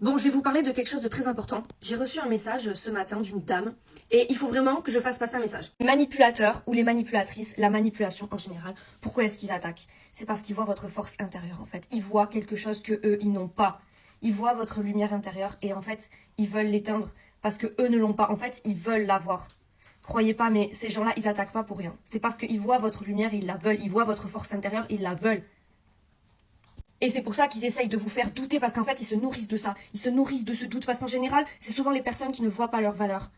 Bon, je vais vous parler de quelque chose de très important. J'ai reçu un message ce matin d'une dame et il faut vraiment que je fasse passer un message. Les manipulateurs ou les manipulatrices, la manipulation en général, pourquoi est-ce qu'ils attaquent? C'est parce qu'ils voient votre force intérieure en fait. Ils voient quelque chose que eux, ils n'ont pas. Ils voient votre lumière intérieure et en fait, ils veulent l'éteindre parce que eux ne l'ont pas. En fait, ils veulent l'avoir. Croyez pas, mais ces gens-là, ils attaquent pas pour rien. C'est parce qu'ils voient votre lumière, ils la veulent. Ils voient votre force intérieure, ils la veulent. Et c'est pour ça qu'ils essayent de vous faire douter, parce qu'en fait, ils se nourrissent de ça. Ils se nourrissent de ce doute, parce qu'en général, c'est souvent les personnes qui ne voient pas leur valeur.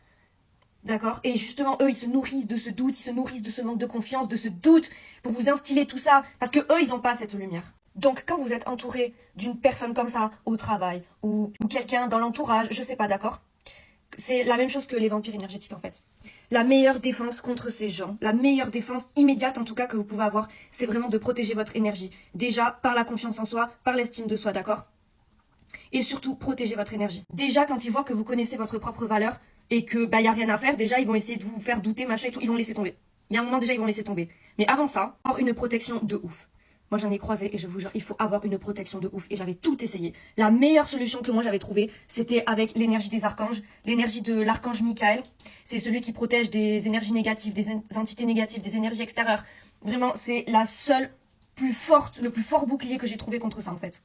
D'accord? Et justement, eux, ils se nourrissent de ce doute, ils se nourrissent de ce manque de confiance, de ce doute, pour vous instiller tout ça, parce que eux, ils n'ont pas cette lumière. Donc, quand vous êtes entouré d'une personne comme ça, au travail, ou quelqu'un dans l'entourage, je sais pas, d'accord? C'est la même chose que les vampires énergétiques en fait. La meilleure défense contre ces gens, la meilleure défense immédiate en tout cas que vous pouvez avoir, c'est vraiment de protéger votre énergie. Déjà par la confiance en soi, par l'estime de soi, d'accord? Et surtout, protéger votre énergie. Déjà quand ils voient que vous connaissez votre propre valeur et que bah y a rien à faire, déjà ils vont essayer de vous faire douter, machin et tout, ils vont laisser tomber. Il y a un moment déjà ils vont laisser tomber. Mais avant ça, avoir une protection de ouf. Moi, j'en ai croisé et je vous jure, il faut avoir une protection de ouf. Et j'avais tout essayé. La meilleure solution que moi j'avais trouvée, c'était avec l'énergie des archanges, l'énergie de l'archange Michael. C'est celui qui protège des énergies négatives, des entités négatives, des énergies extérieures. Vraiment, c'est la seule plus forte, le plus fort bouclier que j'ai trouvé contre ça en fait.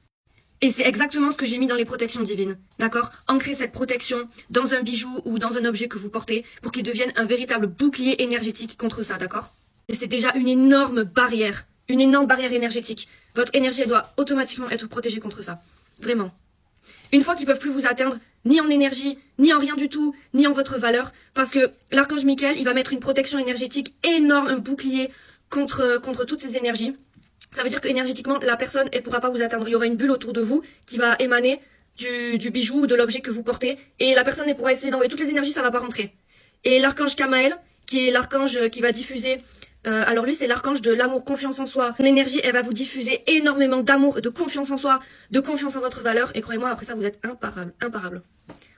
Et c'est exactement ce que j'ai mis dans les protections divines, d'accord? Ancrer cette protection dans un bijou ou dans un objet que vous portez pour qu'il devienne un véritable bouclier énergétique contre ça, d'accord? Et c'est déjà une énorme barrière énergétique. Votre énergie, elle doit automatiquement être protégée contre ça. Vraiment. Une fois qu'ils peuvent plus vous atteindre, ni en énergie, ni en rien du tout, ni en votre valeur, parce que l'archange Michael, il va mettre une protection énergétique énorme, un bouclier contre toutes ces énergies. Ça veut dire que énergétiquement, la personne, elle pourra pas vous atteindre. Il y aura une bulle autour de vous qui va émaner du bijou ou de l'objet que vous portez, et la personne, elle pourra essayer d'envoyer toutes les énergies, ça va pas rentrer. Et l'archange Kamael, qui est l'archange qui va diffuser alors lui, c'est l'archange de l'amour, confiance en soi. Son énergie, elle va vous diffuser énormément d'amour, de confiance en soi, de confiance en votre valeur. Et croyez-moi, après ça, vous êtes imparable, imparable.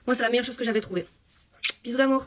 Moi, c'est la meilleure chose que j'avais trouvée. Bisous d'amour.